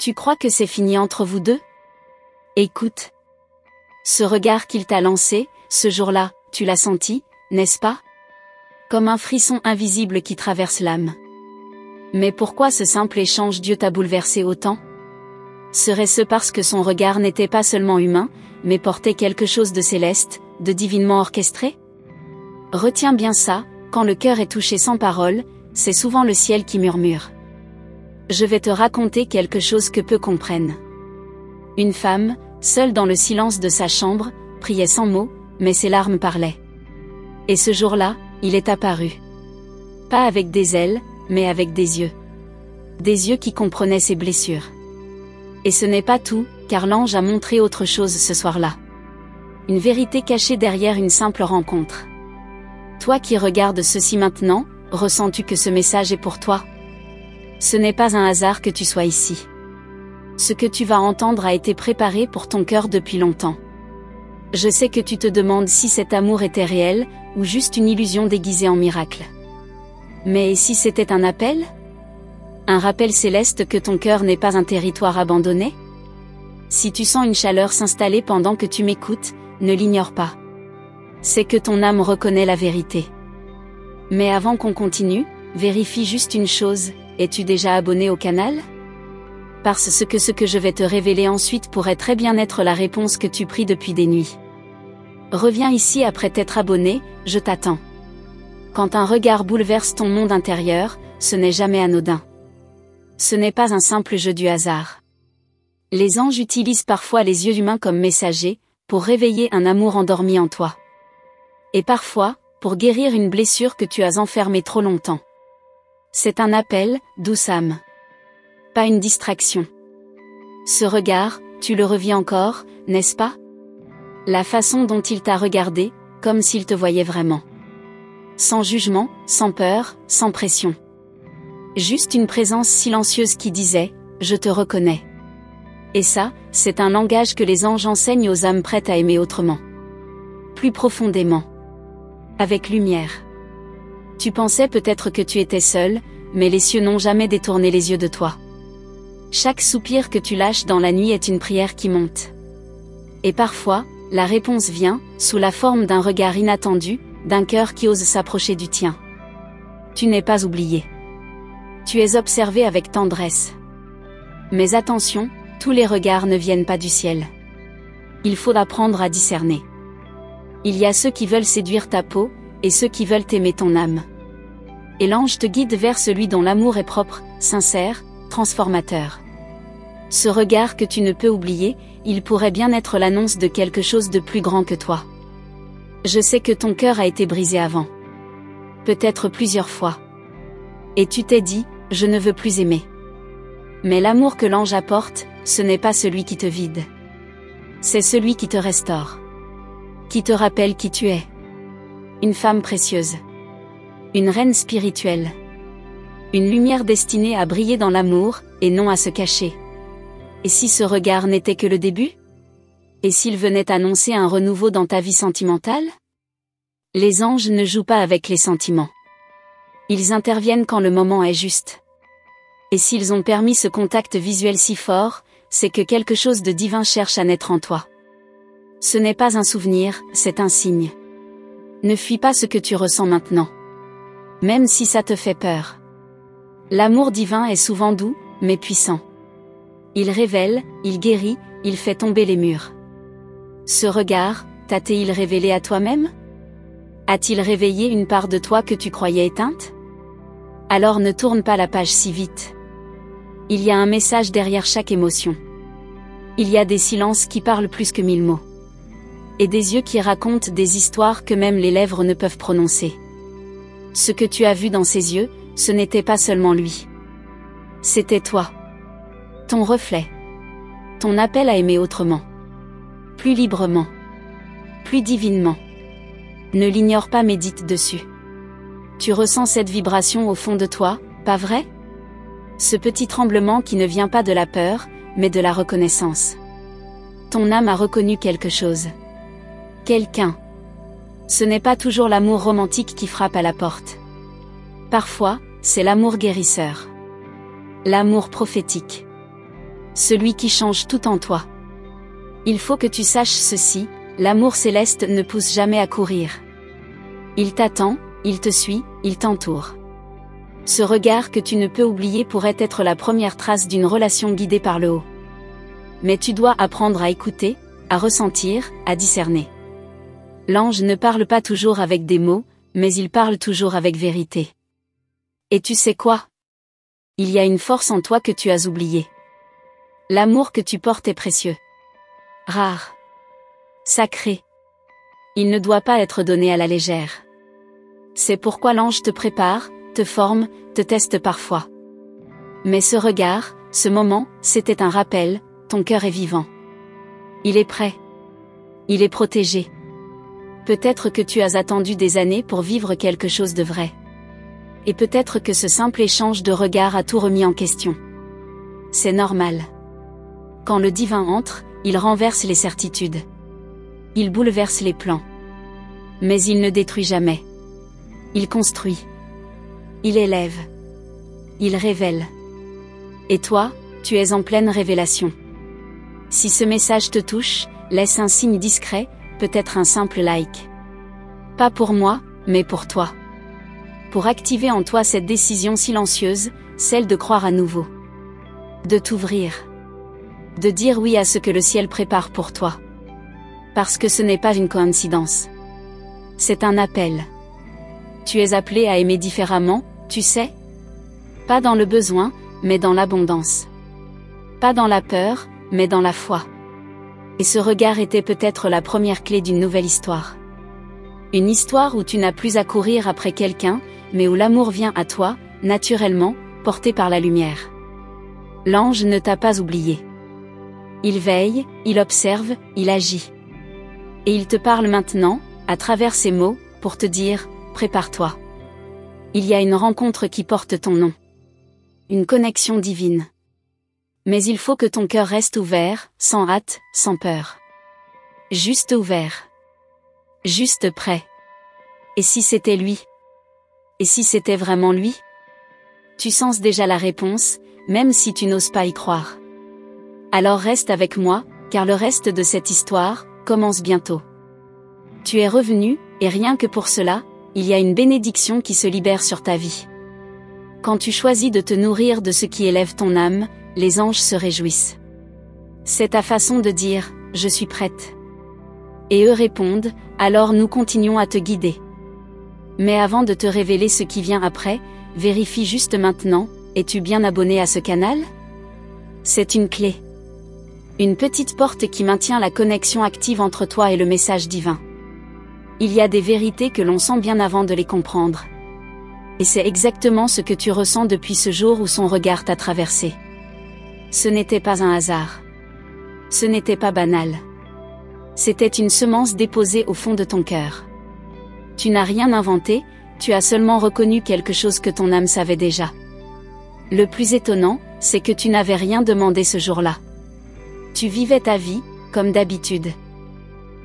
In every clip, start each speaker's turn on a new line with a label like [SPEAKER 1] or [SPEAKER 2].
[SPEAKER 1] Tu crois que c'est fini entre vous deux? Écoute. Ce regard qu'il t'a lancé, ce jour-là, tu l'as senti, n'est-ce pas? Comme un frisson invisible qui traverse l'âme. Mais pourquoi ce simple échange Dieu t'a bouleversé autant? Serait-ce parce que son regard n'était pas seulement humain, mais portait quelque chose de céleste, de divinement orchestré? Retiens bien ça, quand le cœur est touché sans parole, c'est souvent le ciel qui murmure. Je vais te raconter quelque chose que peu comprennent. Une femme, seule dans le silence de sa chambre, priait sans mots, mais ses larmes parlaient. Et ce jour-là, il est apparu. Pas avec des ailes, mais avec des yeux. Des yeux qui comprenaient ses blessures. Et ce n'est pas tout, car l'ange a montré autre chose ce soir-là. Une vérité cachée derrière une simple rencontre. Toi qui regardes ceci maintenant, ressens-tu que ce message est pour toi? Ce n'est pas un hasard que tu sois ici. Ce que tu vas entendre a été préparé pour ton cœur depuis longtemps. Je sais que tu te demandes si cet amour était réel, ou juste une illusion déguisée en miracle. Mais si c'était un appel? Un rappel céleste que ton cœur n'est pas un territoire abandonné? Si tu sens une chaleur s'installer pendant que tu m'écoutes, ne l'ignore pas. C'est que ton âme reconnaît la vérité. Mais avant qu'on continue, vérifie juste une chose, es-tu déjà abonné au canal? Parce que ce que je vais te révéler ensuite pourrait très bien être la réponse que tu pries depuis des nuits. Reviens ici après t'être abonné, je t'attends. Quand un regard bouleverse ton monde intérieur, ce n'est jamais anodin. Ce n'est pas un simple jeu du hasard. Les anges utilisent parfois les yeux humains comme messagers, pour réveiller un amour endormi en toi. Et parfois, pour guérir une blessure que tu as enfermée trop longtemps. C'est un appel, douce âme. Pas une distraction. Ce regard, tu le revis encore, n'est-ce pas? La façon dont il t'a regardé, comme s'il te voyait vraiment. Sans jugement, sans peur, sans pression. Juste une présence silencieuse qui disait « Je te reconnais ». Et ça, c'est un langage que les anges enseignent aux âmes prêtes à aimer autrement. Plus profondément. Avec lumière. Tu pensais peut-être que tu étais seul, mais les cieux n'ont jamais détourné les yeux de toi. Chaque soupir que tu lâches dans la nuit est une prière qui monte. Et parfois, la réponse vient, sous la forme d'un regard inattendu, d'un cœur qui ose s'approcher du tien. Tu n'es pas oublié. Tu es observé avec tendresse. Mais attention, tous les regards ne viennent pas du ciel. Il faut apprendre à discerner. Il y a ceux qui veulent séduire ta peau, et ceux qui veulent aimer ton âme. Et l'ange te guide vers celui dont l'amour est propre, sincère, transformateur. Ce regard que tu ne peux oublier, il pourrait bien être l'annonce de quelque chose de plus grand que toi. Je sais que ton cœur a été brisé avant. Peut-être plusieurs fois. Et tu t'es dit, je ne veux plus aimer. Mais l'amour que l'ange apporte, ce n'est pas celui qui te vide. C'est celui qui te restaure. Qui te rappelle qui tu es. Une femme précieuse. Une reine spirituelle. Une lumière destinée à briller dans l'amour, et non à se cacher. Et si ce regard n'était que le début? Et s'il venait annoncer un renouveau dans ta vie sentimentale? Les anges ne jouent pas avec les sentiments. Ils interviennent quand le moment est juste. Et s'ils ont permis ce contact visuel si fort, c'est que quelque chose de divin cherche à naître en toi. Ce n'est pas un souvenir, c'est un signe. Ne fuis pas ce que tu ressens maintenant. Même si ça te fait peur. L'amour divin est souvent doux, mais puissant. Il révèle, il guérit, il fait tomber les murs. Ce regard, t'a-t-il révélé à toi-même? A-t-il réveillé une part de toi que tu croyais éteinte? Alors ne tourne pas la page si vite. Il y a un message derrière chaque émotion. Il y a des silences qui parlent plus que 1000 mots. Et des yeux qui racontent des histoires que même les lèvres ne peuvent prononcer. Ce que tu as vu dans ses yeux, ce n'était pas seulement lui. C'était toi. Ton reflet. Ton appel à aimer autrement. Plus librement. Plus divinement. Ne l'ignore pas, médite dessus. Tu ressens cette vibration au fond de toi, pas vrai? Ce petit tremblement qui ne vient pas de la peur, mais de la reconnaissance. Ton âme a reconnu quelque chose. Quelqu'un. Ce n'est pas toujours l'amour romantique qui frappe à la porte. Parfois, c'est l'amour guérisseur. L'amour prophétique. Celui qui change tout en toi. Il faut que tu saches ceci, l'amour céleste ne pousse jamais à courir. Il t'attend, il te suit, il t'entoure. Ce regard que tu ne peux oublier pourrait être la première trace d'une relation guidée par le haut. Mais tu dois apprendre à écouter, à ressentir, à discerner. L'ange ne parle pas toujours avec des mots, mais il parle toujours avec vérité. Et tu sais quoi? Il y a une force en toi que tu as oubliée. L'amour que tu portes est précieux. Rare. Sacré. Il ne doit pas être donné à la légère. C'est pourquoi l'ange te prépare, te forme, te teste parfois. Mais ce regard, ce moment, c'était un rappel, ton cœur est vivant. Il est prêt. Il est protégé. Peut-être que tu as attendu des années pour vivre quelque chose de vrai. Et peut-être que ce simple échange de regard a tout remis en question. C'est normal. Quand le divin entre, il renverse les certitudes. Il bouleverse les plans. Mais il ne détruit jamais. Il construit. Il élève. Il révèle. Et toi, tu es en pleine révélation. Si ce message te touche, laisse un signe discret, peut-être un simple like. Pas pour moi, mais pour toi. Pour activer en toi cette décision silencieuse, celle de croire à nouveau. De t'ouvrir. De dire oui à ce que le ciel prépare pour toi. Parce que ce n'est pas une coïncidence. C'est un appel. Tu es appelé à aimer différemment, tu sais? Pas dans le besoin, mais dans l'abondance. Pas dans la peur, mais dans la foi. Et ce regard était peut-être la première clé d'une nouvelle histoire. Une histoire où tu n'as plus à courir après quelqu'un, mais où l'amour vient à toi, naturellement, porté par la lumière. L'ange ne t'a pas oublié. Il veille, il observe, il agit. Et il te parle maintenant, à travers ces mots, pour te dire, prépare-toi. Il y a une rencontre qui porte ton nom. Une connexion divine. Mais il faut que ton cœur reste ouvert, sans hâte, sans peur. Juste ouvert. Juste prêt. Et si c'était lui? Et si c'était vraiment lui? Tu sens déjà la réponse, même si tu n'oses pas y croire. Alors reste avec moi, car le reste de cette histoire commence bientôt. Tu es revenu, et rien que pour cela, il y a une bénédiction qui se libère sur ta vie. Quand tu choisis de te nourrir de ce qui élève ton âme, les anges se réjouissent. C'est ta façon de dire « Je suis prête ». Et eux répondent « Alors nous continuons à te guider ». Mais avant de te révéler ce qui vient après, vérifie juste maintenant, es-tu bien abonné à ce canal? C'est une clé. Une petite porte qui maintient la connexion active entre toi et le message divin. Il y a des vérités que l'on sent bien avant de les comprendre. Et c'est exactement ce que tu ressens depuis ce jour où son regard t'a traversé. Ce n'était pas un hasard. Ce n'était pas banal. C'était une semence déposée au fond de ton cœur. Tu n'as rien inventé, tu as seulement reconnu quelque chose que ton âme savait déjà. Le plus étonnant, c'est que tu n'avais rien demandé ce jour-là. Tu vivais ta vie, comme d'habitude.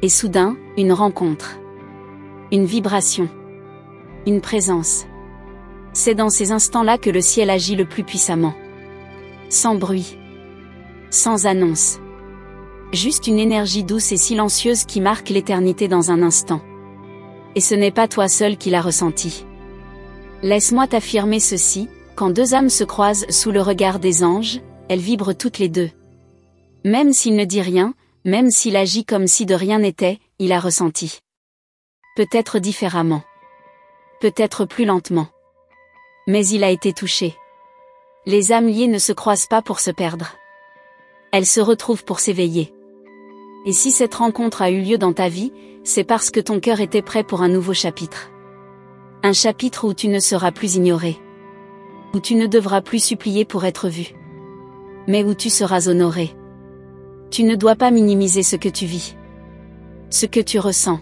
[SPEAKER 1] Et soudain, une rencontre. Une vibration. Une présence. C'est dans ces instants-là que le ciel agit le plus puissamment. Sans bruit. Sans annonce. Juste une énergie douce et silencieuse qui marque l'éternité dans un instant. Et ce n'est pas toi seul qui l'as ressenti. Laisse-moi t'affirmer ceci, quand deux âmes se croisent sous le regard des anges, elles vibrent toutes les deux. Même s'il ne dit rien, même s'il agit comme si de rien n'était, il a ressenti. Peut-être différemment. Peut-être plus lentement. Mais il a été touché. Les âmes liées ne se croisent pas pour se perdre. Elles se retrouvent pour s'éveiller. Et si cette rencontre a eu lieu dans ta vie, c'est parce que ton cœur était prêt pour un nouveau chapitre. Un chapitre où tu ne seras plus ignoré. Où tu ne devras plus supplier pour être vu. Mais où tu seras honoré. Tu ne dois pas minimiser ce que tu vis. Ce que tu ressens.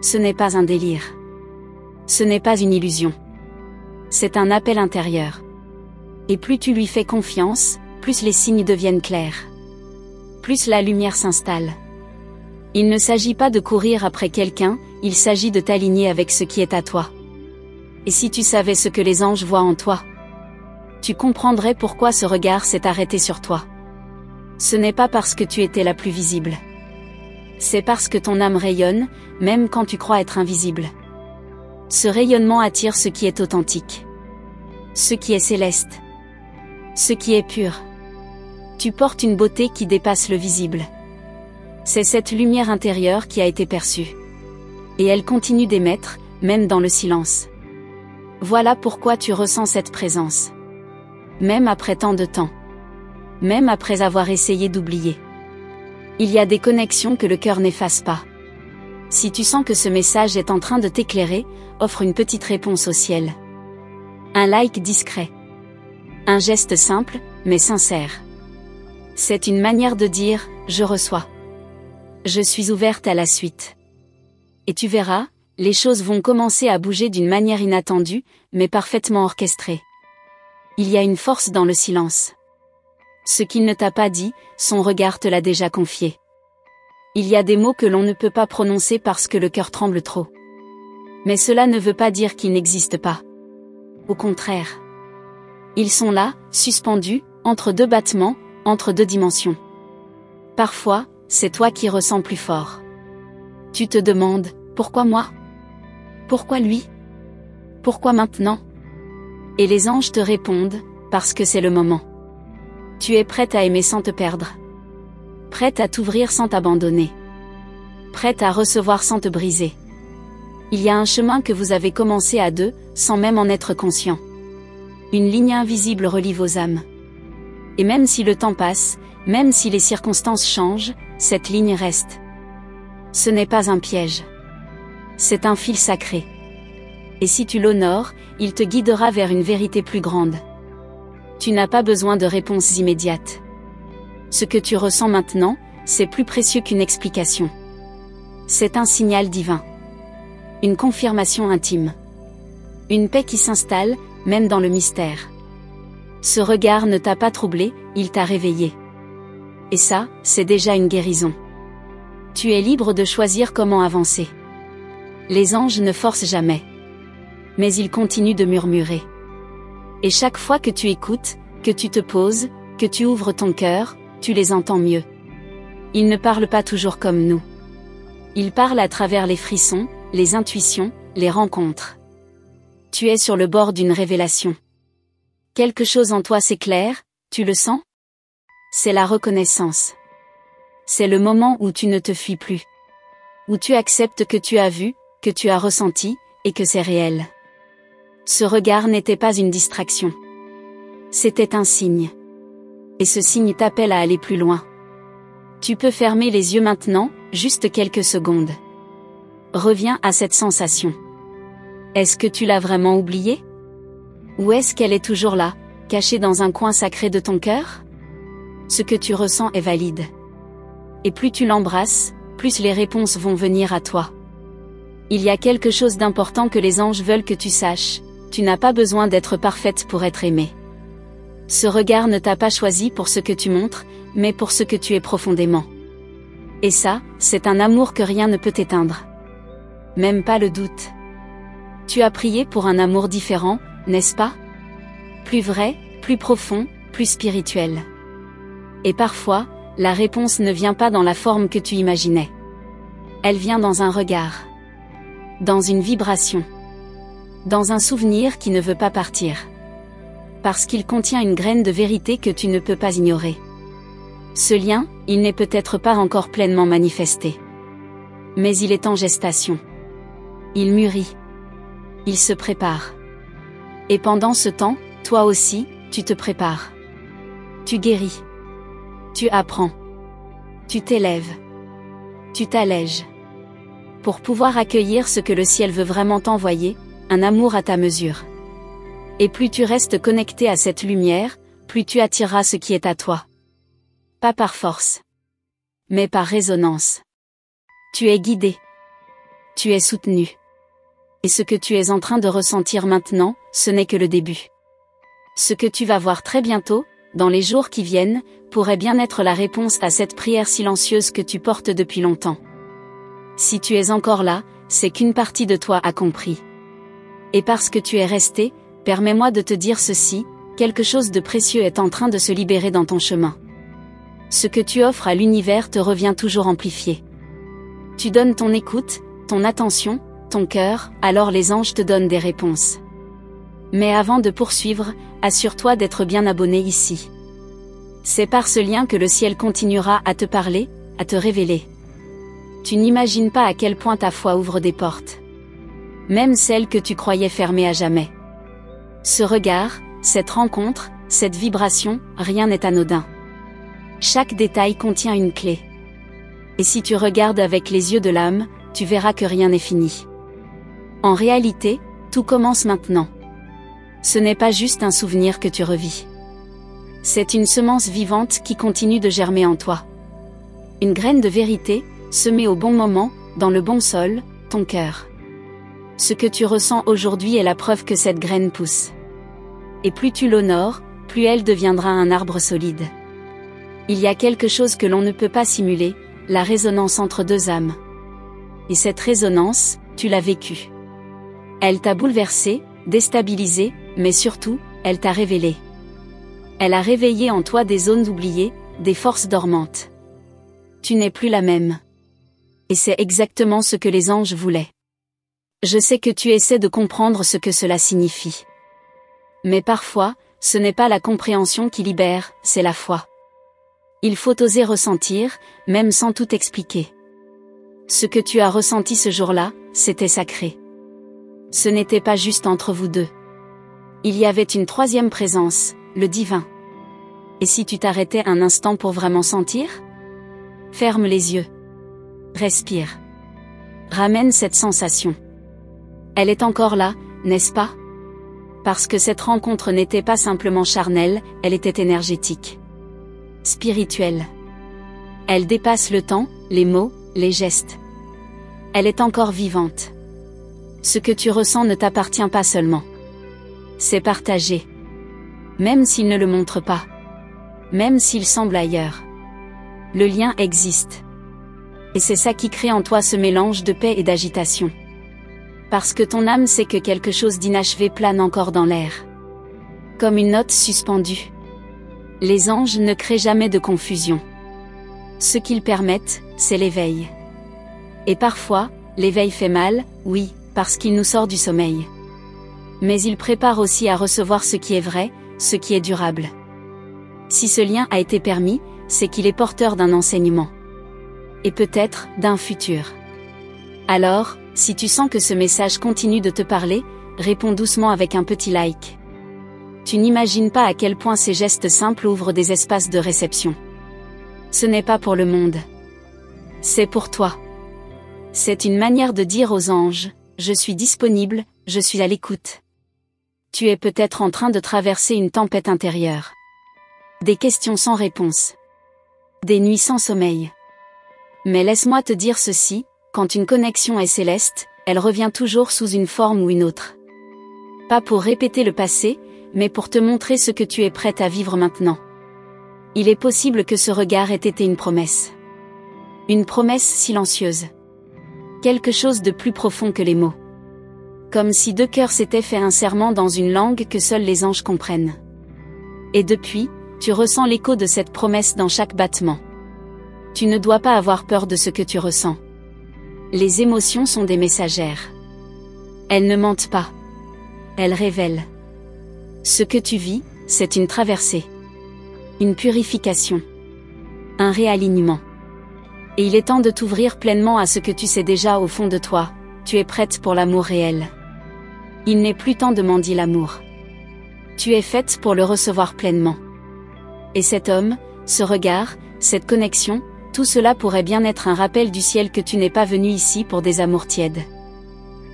[SPEAKER 1] Ce n'est pas un délire. Ce n'est pas une illusion. C'est un appel intérieur. Et plus tu lui fais confiance, plus les signes deviennent clairs. Plus la lumière s'installe. Il ne s'agit pas de courir après quelqu'un, il s'agit de t'aligner avec ce qui est à toi. Et si tu savais ce que les anges voient en toi, tu comprendrais pourquoi ce regard s'est arrêté sur toi. Ce n'est pas parce que tu étais la plus visible. C'est parce que ton âme rayonne, même quand tu crois être invisible. Ce rayonnement attire ce qui est authentique. Ce qui est céleste. Ce qui est pur. Tu portes une beauté qui dépasse le visible. C'est cette lumière intérieure qui a été perçue. Et elle continue d'émettre, même dans le silence. Voilà pourquoi tu ressens cette présence. Même après tant de temps. Même après avoir essayé d'oublier. Il y a des connexions que le cœur n'efface pas. Si tu sens que ce message est en train de t'éclairer, offre une petite réponse au ciel. Un like discret. Un geste simple, mais sincère. C'est une manière de dire « Je reçois ». Je suis ouverte à la suite. Et tu verras, les choses vont commencer à bouger d'une manière inattendue, mais parfaitement orchestrée. Il y a une force dans le silence. Ce qu'il ne t'a pas dit, son regard te l'a déjà confié. Il y a des mots que l'on ne peut pas prononcer parce que le cœur tremble trop. Mais cela ne veut pas dire qu'ils n'existent pas. Au contraire. Ils sont là, suspendus, entre deux battements, entre deux dimensions. Parfois, c'est toi qui ressens plus fort. Tu te demandes, pourquoi moi? Pourquoi lui? Pourquoi maintenant? Et les anges te répondent, parce que c'est le moment. Tu es prête à aimer sans te perdre. Prête à t'ouvrir sans t'abandonner. Prête à recevoir sans te briser. Il y a un chemin que vous avez commencé à deux, sans même en être conscient. Une ligne invisible relie vos âmes. Et même si le temps passe, même si les circonstances changent, cette ligne reste. Ce n'est pas un piège. C'est un fil sacré. Et si tu l'honores, il te guidera vers une vérité plus grande. Tu n'as pas besoin de réponses immédiates. Ce que tu ressens maintenant, c'est plus précieux qu'une explication. C'est un signal divin. Une confirmation intime. Une paix qui s'installe, même dans le mystère. Ce regard ne t'a pas troublé, il t'a réveillé. Et ça, c'est déjà une guérison. Tu es libre de choisir comment avancer. Les anges ne forcent jamais. Mais ils continuent de murmurer. Et chaque fois que tu écoutes, que tu te poses, que tu ouvres ton cœur, tu les entends mieux. Ils ne parlent pas toujours comme nous. Ils parlent à travers les frissons, les intuitions, les rencontres. Tu es sur le bord d'une révélation. Quelque chose en toi s'éclaire, tu le sens? C'est la reconnaissance. C'est le moment où tu ne te fuis plus. Où tu acceptes que tu as vu, que tu as ressenti, et que c'est réel. Ce regard n'était pas une distraction. C'était un signe. Et ce signe t'appelle à aller plus loin. Tu peux fermer les yeux maintenant, juste quelques secondes. Reviens à cette sensation. Est-ce que tu l'as vraiment oubliée? Ou est-ce qu'elle est toujours là, cachée dans un coin sacré de ton cœur? Ce que tu ressens est valide. Et plus tu l'embrasses, plus les réponses vont venir à toi. Il y a quelque chose d'important que les anges veulent que tu saches, tu n'as pas besoin d'être parfaite pour être aimée. Ce regard ne t'a pas choisi pour ce que tu montres, mais pour ce que tu es profondément. Et ça, c'est un amour que rien ne peut éteindre. Même pas le doute. Tu as prié pour un amour différent, n'est-ce pas? Plus vrai, plus profond, plus spirituel. Et parfois, la réponse ne vient pas dans la forme que tu imaginais. Elle vient dans un regard. Dans une vibration. Dans un souvenir qui ne veut pas partir. Parce qu'il contient une graine de vérité que tu ne peux pas ignorer. Ce lien, il n'est peut-être pas encore pleinement manifesté. Mais il est en gestation. Il mûrit. Il se prépare. Et pendant ce temps, toi aussi, tu te prépares. Tu guéris. Tu apprends. Tu t'élèves. Tu t'allèges. Pour pouvoir accueillir ce que le ciel veut vraiment t'envoyer, un amour à ta mesure. Et plus tu restes connecté à cette lumière, plus tu attireras ce qui est à toi. Pas par force. Mais par résonance. Tu es guidé. Tu es soutenu. Et ce que tu es en train de ressentir maintenant, ce n'est que le début. Ce que tu vas voir très bientôt, dans les jours qui viennent, pourrait bien être la réponse à cette prière silencieuse que tu portes depuis longtemps. Si tu es encore là, c'est qu'une partie de toi a compris. Et parce que tu es resté, permets-moi de te dire ceci, quelque chose de précieux est en train de se libérer dans ton chemin. Ce que tu offres à l'univers te revient toujours amplifié. Tu donnes ton écoute, ton attention, ton cœur, alors les anges te donnent des réponses. Mais avant de poursuivre, assure-toi d'être bien abonné ici. C'est par ce lien que le ciel continuera à te parler, à te révéler. Tu n'imagines pas à quel point ta foi ouvre des portes. Même celles que tu croyais fermées à jamais. Ce regard, cette rencontre, cette vibration, rien n'est anodin. Chaque détail contient une clé. Et si tu regardes avec les yeux de l'âme, tu verras que rien n'est fini. En réalité, tout commence maintenant. Ce n'est pas juste un souvenir que tu revis. C'est une semence vivante qui continue de germer en toi. Une graine de vérité, semée au bon moment, dans le bon sol, ton cœur. Ce que tu ressens aujourd'hui est la preuve que cette graine pousse. Et plus tu l'honores, plus elle deviendra un arbre solide. Il y a quelque chose que l'on ne peut pas simuler, la résonance entre deux âmes. Et cette résonance, tu l'as vécue. Elle t'a bouleversé, déstabilisé, mais surtout, elle t'a révélé. Elle a réveillé en toi des zones oubliées, des forces dormantes. Tu n'es plus la même. Et c'est exactement ce que les anges voulaient. Je sais que tu essaies de comprendre ce que cela signifie. Mais parfois, ce n'est pas la compréhension qui libère, c'est la foi. Il faut oser ressentir, même sans tout expliquer. Ce que tu as ressenti ce jour-là, c'était sacré. Ce n'était pas juste entre vous deux. Il y avait une troisième présence, le divin. Et si tu t'arrêtais un instant pour vraiment sentir? Ferme les yeux. Respire. Ramène cette sensation. Elle est encore là, n'est-ce pas? Parce que cette rencontre n'était pas simplement charnelle, elle était énergétique. Spirituelle. Elle dépasse le temps, les mots, les gestes. Elle est encore vivante. Ce que tu ressens ne t'appartient pas seulement. C'est partagé. Même s'il ne le montre pas. Même s'il semble ailleurs. Le lien existe. Et c'est ça qui crée en toi ce mélange de paix et d'agitation. Parce que ton âme sait que quelque chose d'inachevé plane encore dans l'air. Comme une note suspendue. Les anges ne créent jamais de confusion. Ce qu'ils permettent, c'est l'éveil. Et parfois, l'éveil fait mal, oui, parce qu'il nous sort du sommeil. Mais il prépare aussi à recevoir ce qui est vrai, ce qui est durable. Si ce lien a été permis, c'est qu'il est porteur d'un enseignement. Et peut-être, d'un futur. Alors, si tu sens que ce message continue de te parler, réponds doucement avec un petit like. Tu n'imagines pas à quel point ces gestes simples ouvrent des espaces de réception. Ce n'est pas pour le monde. C'est pour toi. C'est une manière de dire aux anges, je suis disponible, je suis à l'écoute. Tu es peut-être en train de traverser une tempête intérieure. Des questions sans réponse. Des nuits sans sommeil. Mais laisse-moi te dire ceci, quand une connexion est céleste, elle revient toujours sous une forme ou une autre. Pas pour répéter le passé, mais pour te montrer ce que tu es prête à vivre maintenant. Il est possible que ce regard ait été une promesse. Une promesse silencieuse. Quelque chose de plus profond que les mots. Comme si deux cœurs s'étaient fait un serment dans une langue que seuls les anges comprennent. Et depuis, tu ressens l'écho de cette promesse dans chaque battement. Tu ne dois pas avoir peur de ce que tu ressens. Les émotions sont des messagères. Elles ne mentent pas. Elles révèlent. Ce que tu vis, c'est une traversée. Une purification. Un réalignement. Et il est temps de t'ouvrir pleinement à ce que tu sais déjà au fond de toi, tu es prête pour l'amour réel. Il n'est plus temps de mendier l'amour. Tu es faite pour le recevoir pleinement. Et cet homme, ce regard, cette connexion, tout cela pourrait bien être un rappel du ciel que tu n'es pas venu ici pour des amours tièdes.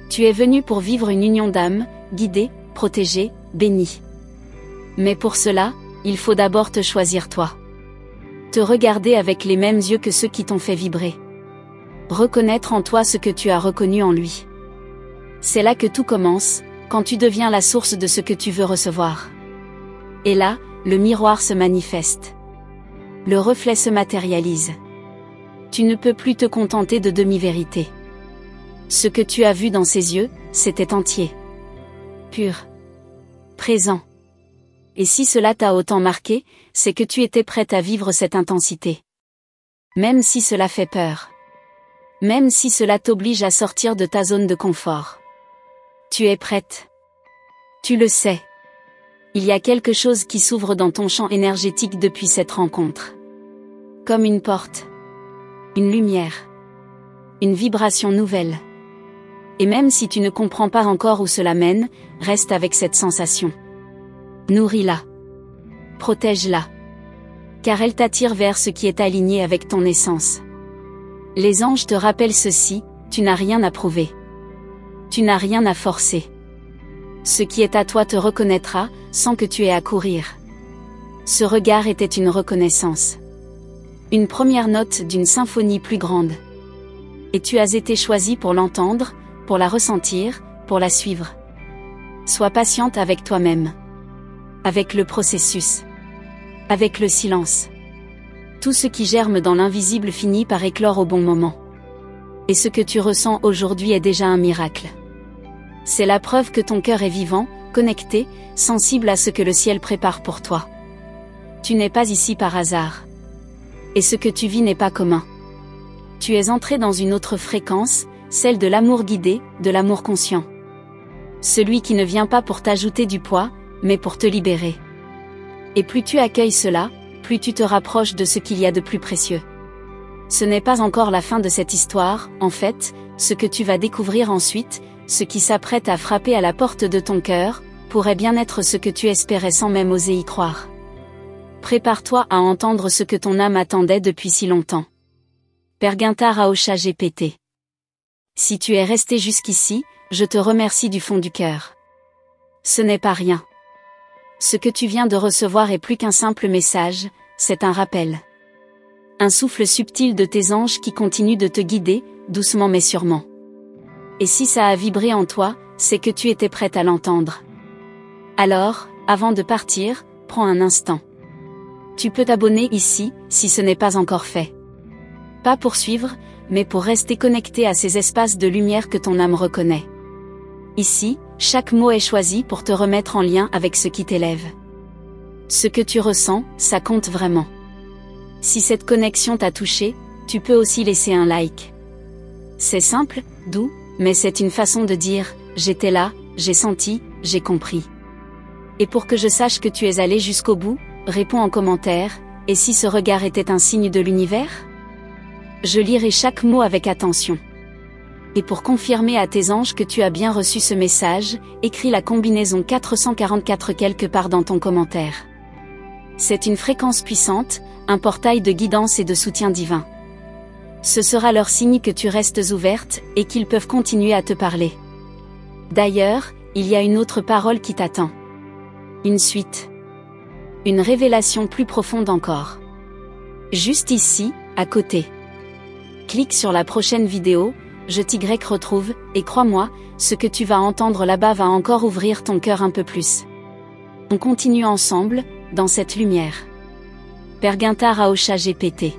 [SPEAKER 1] Tu es venu pour vivre une union d'âme, guidée, protégée, bénie. Mais pour cela, il faut d'abord te choisir toi. Te regarder avec les mêmes yeux que ceux qui t'ont fait vibrer. Reconnaître en toi ce que tu as reconnu en lui. C'est là que tout commence, quand tu deviens la source de ce que tu veux recevoir. Et là, le miroir se manifeste. Le reflet se matérialise. Tu ne peux plus te contenter de demi-vérité. Ce que tu as vu dans ses yeux, c'était entier. Pur. Présent. Et si cela t'a autant marqué, c'est que tu étais prête à vivre cette intensité. Même si cela fait peur. Même si cela t'oblige à sortir de ta zone de confort. Tu es prête. Tu le sais. Il y a quelque chose qui s'ouvre dans ton champ énergétique depuis cette rencontre. Comme une porte. Une lumière. Une vibration nouvelle. Et même si tu ne comprends pas encore où cela mène, reste avec cette sensation. Nourris-la. Protège-la. Car elle t'attire vers ce qui est aligné avec ton essence. Les anges te rappellent ceci, tu n'as rien à prouver. Tu n'as rien à forcer. Ce qui est à toi te reconnaîtra, sans que tu aies à courir. Ce regard était une reconnaissance. Une première note d'une symphonie plus grande. Et tu as été choisi pour l'entendre, pour la ressentir, pour la suivre. Sois patiente avec toi-même. Avec le processus. Avec le silence. Tout ce qui germe dans l'invisible finit par éclore au bon moment. Et ce que tu ressens aujourd'hui est déjà un miracle. C'est la preuve que ton cœur est vivant, connecté, sensible à ce que le ciel prépare pour toi. Tu n'es pas ici par hasard. Et ce que tu vis n'est pas commun. Tu es entré dans une autre fréquence, celle de l'amour guidé, de l'amour conscient. Celui qui ne vient pas pour t'ajouter du poids, mais pour te libérer. Et plus tu accueilles cela, plus tu te rapproches de ce qu'il y a de plus précieux. Ce n'est pas encore la fin de cette histoire, en fait, ce que tu vas découvrir ensuite, ce qui s'apprête à frapper à la porte de ton cœur, pourrait bien être ce que tu espérais sans même oser y croire. Prépare-toi à entendre ce que ton âme attendait depuis si longtemps. Perguntar Aosha GPT. Si tu es resté jusqu'ici, je te remercie du fond du cœur. Ce n'est pas rien. Ce que tu viens de recevoir est plus qu'un simple message, c'est un rappel. Un souffle subtil de tes anges qui continue de te guider, doucement mais sûrement. Et si ça a vibré en toi, c'est que tu étais prête à l'entendre. Alors, avant de partir, prends un instant. Tu peux t'abonner ici, si ce n'est pas encore fait. Pas pour suivre, mais pour rester connecté à ces espaces de lumière que ton âme reconnaît. Ici, chaque mot est choisi pour te remettre en lien avec ce qui t'élève. Ce que tu ressens, ça compte vraiment. Si cette connexion t'a touché, tu peux aussi laisser un like. C'est simple, doux, mais c'est une façon de dire « j'étais là, j'ai senti, j'ai compris ». Et pour que je sache que tu es allé jusqu'au bout, réponds en commentaire « et si ce regard était un signe de l'univers ?» Je lirai chaque mot avec attention. Et pour confirmer à tes anges que tu as bien reçu ce message, écris la combinaison 444 quelque part dans ton commentaire. C'est une fréquence puissante, un portail de guidance et de soutien divin. Ce sera leur signe que tu restes ouverte, et qu'ils peuvent continuer à te parler. D'ailleurs, il y a une autre parole qui t'attend. Une suite. Une révélation plus profonde encore. Juste ici, à côté. Clique sur la prochaine vidéo, je t'y retrouve, et crois-moi, ce que tu vas entendre là-bas va encore ouvrir ton cœur un peu plus. On continue ensemble, dans cette lumière. Perguntar Aosha GPT.